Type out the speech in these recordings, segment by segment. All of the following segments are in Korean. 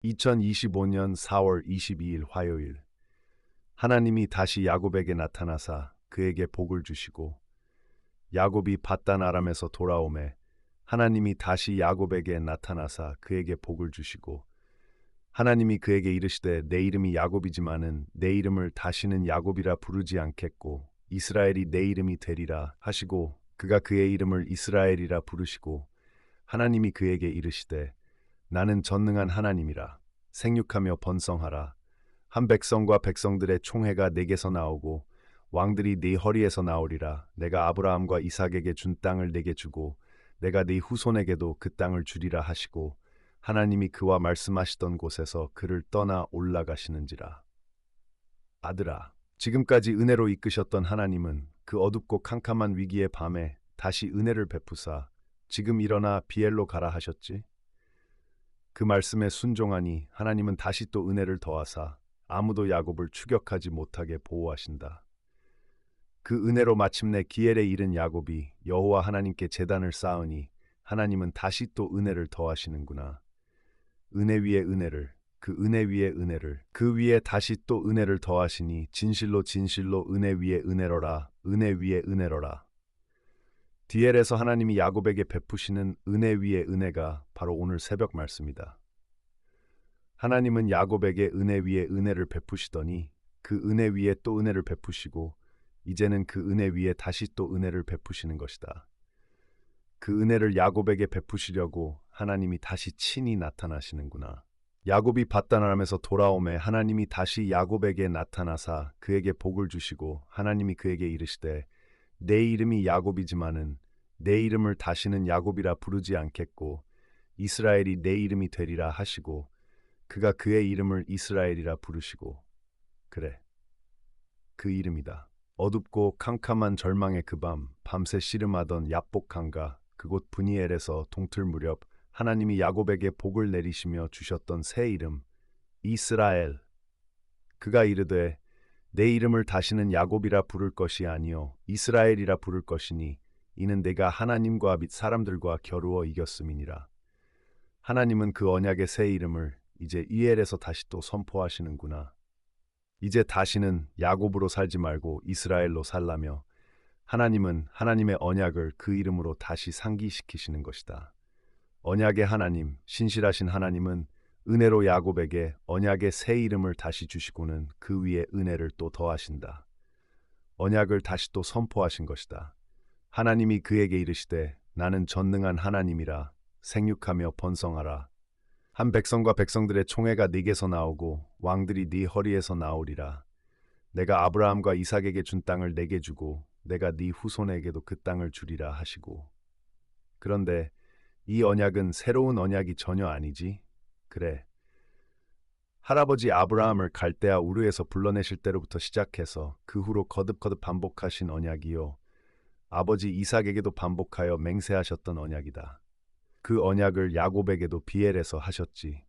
2025년 4월 22일 화요일, 하나님이 다시 야곱에게 나타나사 그에게 복을 주시고, 야곱이 밧단 아람에서 돌아오매 하나님이 다시 야곱에게 나타나사 그에게 복을 주시고, 하나님이 그에게 이르시되 내 이름이 야곱이지만은 내 이름을 다시는 야곱이라 부르지 않겠고 이스라엘이 내 이름이 되리라 하시고, 그가 그의 이름을 이스라엘이라 부르시고, 하나님이 그에게 이르시되 나는 전능한 하나님이라. 생육하며 번성하라. 한 백성과 백성들의 총회가 내게서 나오고 왕들이 네 허리에서 나오리라. 내가 아브라함과 이삭에게 준 땅을 내게 주고 내가 네 후손에게도 그 땅을 주리라 하시고, 하나님이 그와 말씀하시던 곳에서 그를 떠나 올라가시는지라. 아들아, 지금까지 은혜로 이끄셨던 하나님은 그 어둡고 캄캄한 위기의 밤에 다시 은혜를 베푸사 지금 일어나 비엘로 가라 하셨지? 그 말씀에 순종하니 하나님은 다시 또 은혜를 더하사 아무도 야곱을 추격하지 못하게 보호하신다. 그 은혜로 마침내 기엘에 이른 야곱이 여호와 하나님께 제단을 쌓으니 하나님은 다시 또 은혜를 더하시는구나. 은혜 위에 은혜를, 그 은혜 위에 은혜를, 그 위에 다시 또 은혜를 더하시니 진실로 진실로 은혜 위에 은혜로라, 은혜 위에 은혜로라. 디엘에서 하나님이 야곱에게 베푸시는 은혜 위에 은혜가 바로 오늘 새벽 말씀이다. 하나님은 야곱에게 은혜 위에 은혜를 베푸시더니 그 은혜 위에 또 은혜를 베푸시고, 이제는 그 은혜 위에 다시 또 은혜를 베푸시는 것이다. 그 은혜를 야곱에게 베푸시려고 하나님이 다시 친히 나타나시는구나. 야곱이 밧단 아람에서 돌아오매 하나님이 다시 야곱에게 나타나사 그에게 복을 주시고, 하나님이 그에게 이르시되 내 이름이 야곱이지만은 내 이름을 다시는 야곱이라 부르지 않겠고 이스라엘이 내 이름이 되리라 하시고, 그가 그의 이름을 이스라엘이라 부르시고, 그래, 그 이름이다. 어둡고 캄캄한 절망의 그 밤, 밤새 씨름하던 야복 강가 그곳 브니엘에서 동틀 무렵 하나님이 야곱에게 복을 내리시며 주셨던 새 이름 이스라엘. 그가 이르되 내 이름을 다시는 야곱이라 부를 것이 아니요 이스라엘이라 부를 것이니 이는 내가 하나님과 및 사람들과 겨루어 이겼음이니라. 하나님은 그 언약의 새 이름을 이제 이엘에서 다시 또 선포하시는구나. 이제 다시는 야곱으로 살지 말고 이스라엘로 살라며 하나님은 하나님의 언약을 그 이름으로 다시 상기시키시는 것이다. 언약의 하나님, 신실하신 하나님은 은혜로 야곱에게 언약의 새 이름을 다시 주시고는 그 위에 은혜를 또 더하신다. 언약을 다시 또 선포하신 것이다. 하나님이 그에게 이르시되 나는 전능한 하나님이라. 생육하며 번성하라. 한 백성과 백성들의 총회가 네게서 나오고 왕들이 네 허리에서 나오리라. 내가 아브라함과 이삭에게 준 땅을 내게 주고 내가 네 후손에게도 그 땅을 주리라 하시고. 그런데 이 언약은 새로운 언약이 전혀 아니지. 그래, 할아버지 아브라함을 갈대아 우르에서 불러내실 때로부터 시작해서 그 후로 거듭거듭 반복하신 언약이요, 아버지 이삭에게도 반복하여 맹세하셨던 언약이다. 그 언약을 야곱에게도 비엘에서 하셨지.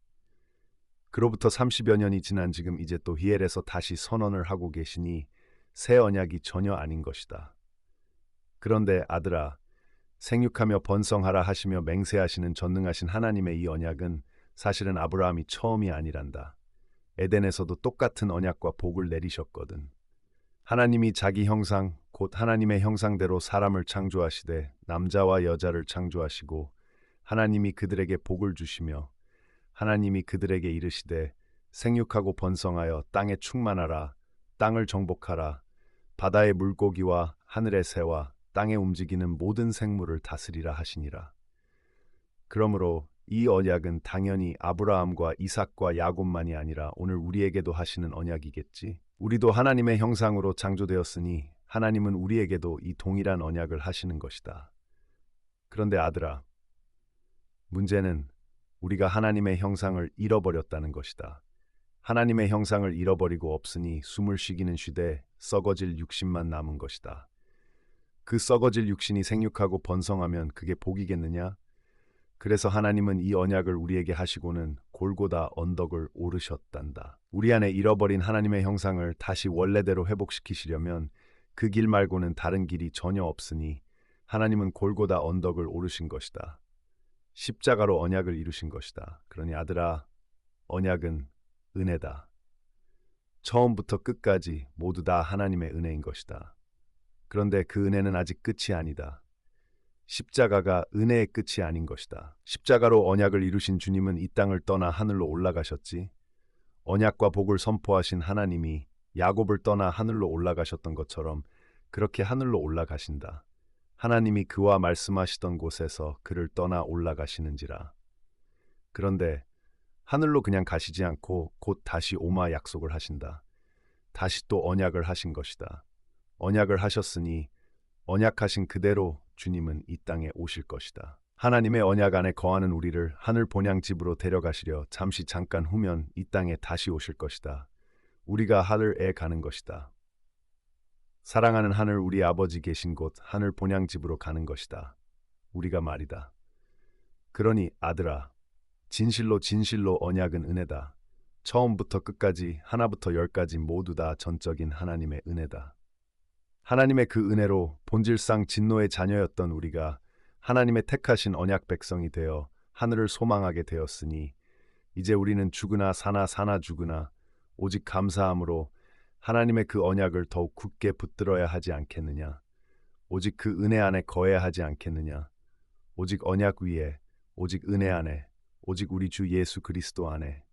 그로부터 30여 년이 지난 지금 이제 또 히엘에서 다시 선언을 하고 계시니 새 언약이 전혀 아닌 것이다. 그런데 아들아, 생육하며 번성하라 하시며 맹세하시는 전능하신 하나님의 이 언약은 사실은 아브라함이 처음이 아니란다. 에덴에서도 똑같은 언약과 복을 내리셨거든. 하나님이 자기 형상, 곧 하나님의 형상대로 사람을 창조하시되 남자와 여자를 창조하시고, 하나님이 그들에게 복을 주시며 하나님이 그들에게 이르시되 생육하고 번성하여 땅에 충만하라. 땅을 정복하라. 바다의 물고기와 하늘의 새와 땅에 움직이는 모든 생물을 다스리라 하시니라. 그러므로 이 언약은 당연히 아브라함과 이삭과 야곱만이 아니라 오늘 우리에게도 하시는 언약이겠지. 우리도 하나님의 형상으로 창조되었으니 하나님은 우리에게도 이 동일한 언약을 하시는 것이다. 그런데 아들아, 문제는 우리가 하나님의 형상을 잃어버렸다는 것이다. 하나님의 형상을 잃어버리고 없으니 숨을 쉬기는 쉬되 썩어질 육신만 남은 것이다. 그 썩어질 육신이 생육하고 번성하면 그게 복이겠느냐? 그래서 하나님은 이 언약을 우리에게 하시고는 골고다 언덕을 오르셨단다. 우리 안에 잃어버린 하나님의 형상을 다시 원래대로 회복시키시려면 그 길 말고는 다른 길이 전혀 없으니 하나님은 골고다 언덕을 오르신 것이다. 십자가로 언약을 이루신 것이다. 그러니 아들아, 언약은 은혜다. 처음부터 끝까지 모두 다 하나님의 은혜인 것이다. 그런데 그 은혜는 아직 끝이 아니다. 십자가가 은혜의 끝이 아닌 것이다. 십자가로 언약을 이루신 주님은 이 땅을 떠나 하늘로 올라가셨지. 언약과 복을 선포하신 하나님이 야곱을 떠나 하늘로 올라가셨던 것처럼 그렇게 하늘로 올라가신다. 하나님이 그와 말씀하시던 곳에서 그를 떠나 올라가시는지라. 그런데 하늘로 그냥 가시지 않고 곧 다시 오마 약속을 하신다. 다시 또 언약을 하신 것이다. 언약을 하셨으니 언약하신 그대로 주님은 이 땅에 오실 것이다. 하나님의 언약 안에 거하는 우리를 하늘 본향 집으로 데려가시려 잠깐 후면 이 땅에 다시 오실 것이다. 우리가 하늘에 가는 것이다. 사랑하는 하늘 우리 아버지 계신 곳 하늘 본향 집으로 가는 것이다. 우리가 말이다. 그러니 아들아, 진실로 언약은 은혜다. 처음부터 끝까지 하나부터 열까지 모두 다 전적인 하나님의 은혜다. 하나님의 그 은혜로 본질상 진노의 자녀였던 우리가 하나님의 택하신 언약 백성이 되어 하늘을 소망하게 되었으니 이제 우리는 죽으나 사나 죽으나 오직 감사함으로 하나님의 그 언약을 더욱 굳게 붙들어야 하지 않겠느냐. 오직 그 은혜 안에 거해야 하지 않겠느냐. 오직 언약 위에, 오직 은혜 안에, 오직 우리 주 예수 그리스도 안에